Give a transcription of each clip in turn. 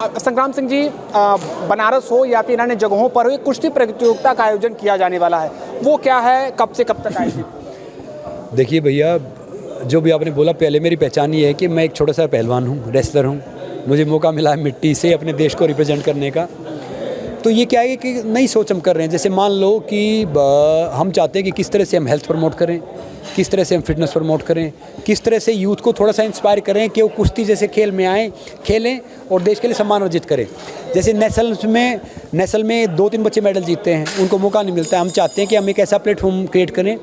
संग्राम सिंह जी, बनारस हो या फिर अन्य जगहों पर हो, एक कुश्ती प्रतियोगिता का आयोजन किया जाने वाला है, वो क्या है, कब से कब तक आएगी? देखिए भैया, जो भी आपने बोला, पहले मेरी पहचान ये है कि मैं एक छोटा सा पहलवान हूँ, रेसलर हूँ। मुझे मौका मिला है मिट्टी से अपने देश को रिप्रेजेंट करने का। तो ये क्या है कि नई सोच हम कर रहे हैं। जैसे मान लो कि हम चाहते हैं कि किस तरह से हम हेल्थ प्रमोट करें, किस तरह से हम फिटनेस प्रमोट करें, किस तरह से यूथ को थोड़ा सा इंस्पायर करें कि वो कुश्ती जैसे खेल में आएँ, खेलें और देश के लिए सम्मान अर्जित करें। जैसे नेशनल में 2-3 बच्चे मेडल जीतते हैं, उनको मौका नहीं मिलता है। हम चाहते हैं कि हम एक ऐसा प्लेटफॉर्म क्रिएट करें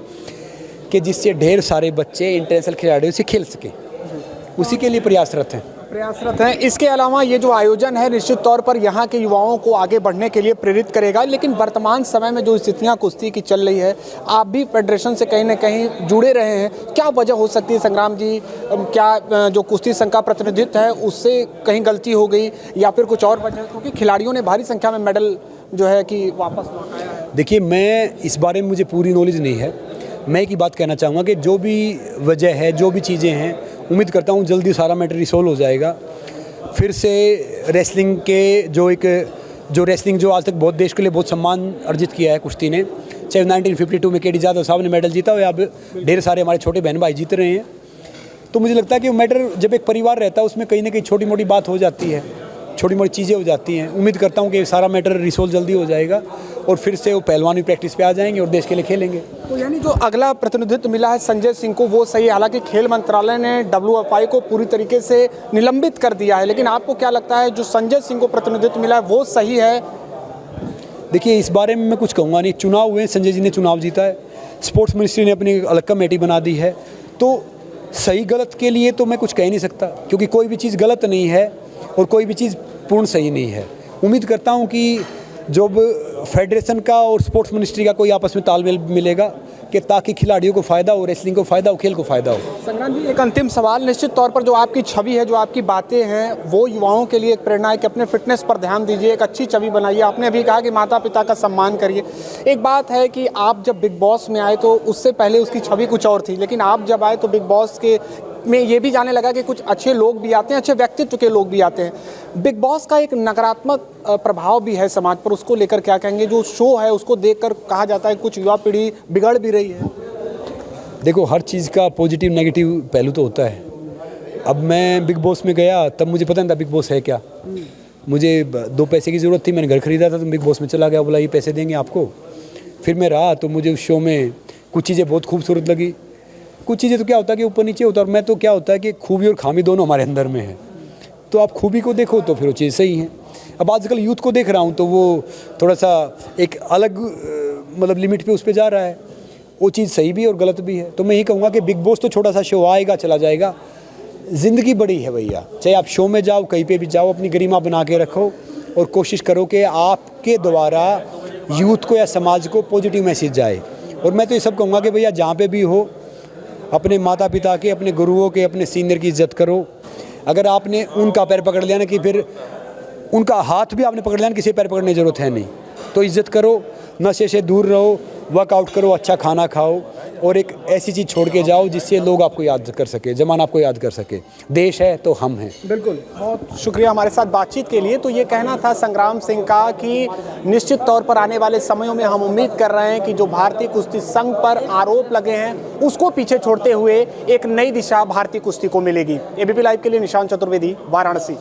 कि जिससे ढेर सारे बच्चे इंटरनेशनल खिलाड़ियों से खेल सकें। उसी के लिए प्रयासरत हैं। इसके अलावा ये जो आयोजन है निश्चित तौर पर यहाँ के युवाओं को आगे बढ़ने के लिए प्रेरित करेगा। लेकिन वर्तमान समय में जो स्थितियाँ कुश्ती की चल रही है, आप भी फेडरेशन से कहीं ना कहीं जुड़े रहे हैं, क्या वजह हो सकती है संग्राम जी? क्या जो कुश्ती संघ का प्रतिनिधित्व है उससे कहीं गलती हो गई या फिर कुछ और वजह? क्योंकि खिलाड़ियों ने भारी संख्या में मेडल जो है कि वापस लौटाया है। देखिए, मैं इस बारे में मुझे पूरी नॉलेज नहीं है। मैं एक ही बात कहना चाहूँगा कि जो भी वजह है, जो भी चीज़ें हैं, उम्मीद करता हूँ जल्दी सारा मैटर रिसोल्व हो जाएगा। फिर से रेसलिंग के जो रेसलिंग जो आज तक बहुत देश के लिए बहुत सम्मान अर्जित किया है कुश्ती ने, चाहे 1952 में के.डी. जाधव साहब ने मेडल जीता हो या अब ढेर सारे हमारे छोटे बहन भाई जीत रहे हैं। तो मुझे लगता है कि वो मैटर जब एक परिवार रहता है उसमें कहीं ना कहीं छोटी मोटी बात हो जाती है, छोटी मोटी चीज़ें हो जाती हैं। उम्मीद करता हूँ कि सारा मैटर रिसोल्व जल्दी हो जाएगा और फिर से वो पहलवान भी प्रैक्टिस पे आ जाएंगे और देश के लिए खेलेंगे। तो यानी जो अगला प्रतिनिधित्व मिला है संजय सिंह को, वो सही है। हालांकि खेल मंत्रालय ने WFI को पूरी तरीके से निलंबित कर दिया है, लेकिन आपको क्या लगता है जो संजय सिंह को प्रतिनिधित्व मिला है वो सही है? देखिए, इस बारे में मैं कुछ कहूँगा नहीं। चुनाव हुए, संजय जी ने चुनाव जीता है, स्पोर्ट्स मिनिस्ट्री ने अपनी अलग कमेटी बना दी है, तो सही गलत के लिए तो मैं कुछ कह नहीं सकता, क्योंकि कोई भी चीज़ गलत नहीं है और कोई भी चीज़ पूर्ण सही नहीं है। उम्मीद करता हूँ कि जब फेडरेशन का और स्पोर्ट्स मिनिस्ट्री का कोई आपस में तालमेल मिलेगा कि ताकि खिलाड़ियों को फ़ायदा हो, रेसलिंग को फ़ायदा हो, खेल को फ़ायदा हो। संग्राम जी, एक अंतिम सवाल। निश्चित तौर पर जो आपकी छवि है, जो आपकी बातें हैं, वो युवाओं के लिए एक प्रेरणा है कि अपने फिटनेस पर ध्यान दीजिए, एक अच्छी छवि बनाइए। आपने अभी कहा कि माता पिता का सम्मान करिए। एक बात है कि आप जब बिग बॉस में आए तो उससे पहले उसकी छवि कुछ और थी, लेकिन आप जब आए तो बिग बॉस के में ये भी जाने लगा कि कुछ अच्छे लोग भी आते हैं, अच्छे व्यक्तित्व के लोग भी आते हैं। बिग बॉस का एक नकारात्मक प्रभाव भी है समाज पर, उसको लेकर क्या कहेंगे? जो शो है उसको देखकर कहा जाता है कुछ युवा पीढ़ी बिगड़ भी रही है। देखो, हर चीज़ का पॉजिटिव नेगेटिव पहलू तो होता है। अब मैं बिग बॉस में गया तब मुझे पता नहीं था बिग बॉस है क्या। मुझे 2 पैसे की ज़रूरत थी, मैंने घर खरीदा था, तो बिग बॉस में चला गया, बोला ये पैसे देंगे आपको। फिर मैं रहा तो मुझे उस शो में कुछ चीज़ें बहुत खूबसूरत लगी, कुछ चीज़ें तो क्या होता है कि ऊपर नीचे होता है। और मैं तो क्या होता है कि खूबी और खामी दोनों हमारे अंदर में है, तो आप खूबी को देखो तो फिर वो चीज़ सही है। अब आजकल यूथ को देख रहा हूँ तो वो थोड़ा सा एक अलग मतलब लिमिट पे उस पर जा रहा है, वो चीज़ सही भी और गलत भी है। तो मैं यही कहूँगा कि बिग बॉस तो छोटा सा शो आएगा, चला जाएगा। ज़िंदगी बड़ी है भैया, चाहे आप शो में जाओ, कहीं पे भी जाओ, अपनी गरिमा बना के रखो और कोशिश करो कि आपके द्वारा यूथ को या समाज को पॉजिटिव मैसेज जाए। और मैं तो ये सब कहूँगा कि भैया जहाँ पे भी हो, अपने माता पिता के, अपने गुरुओं के, अपने सीनियर की इज्जत करो। अगर आपने उनका पैर पकड़ लिया ना, कि फिर उनका हाथ भी आपने पकड़ लिया ना, किसी पैर पकड़ने की ज़रूरत है नहीं। तो इज्जत करो, नशे से दूर रहो, वर्कआउट करो, अच्छा खाना खाओ और एक ऐसी चीज़ छोड़ के जाओ जिससे लोग आपको याद कर सके, ज़माना आपको याद कर सके। देश है तो हम हैं। बिल्कुल, बहुत शुक्रिया हमारे साथ बातचीत के लिए। तो ये कहना था संग्राम सिंह का कि निश्चित तौर पर आने वाले समयों में हम उम्मीद कर रहे हैं कि जो भारतीय कुश्ती संघ पर आरोप लगे हैं उसको पीछे छोड़ते हुए एक नई दिशा भारतीय कुश्ती को मिलेगी। ABP लाइव के लिए निशांत चतुर्वेदी, वाराणसी।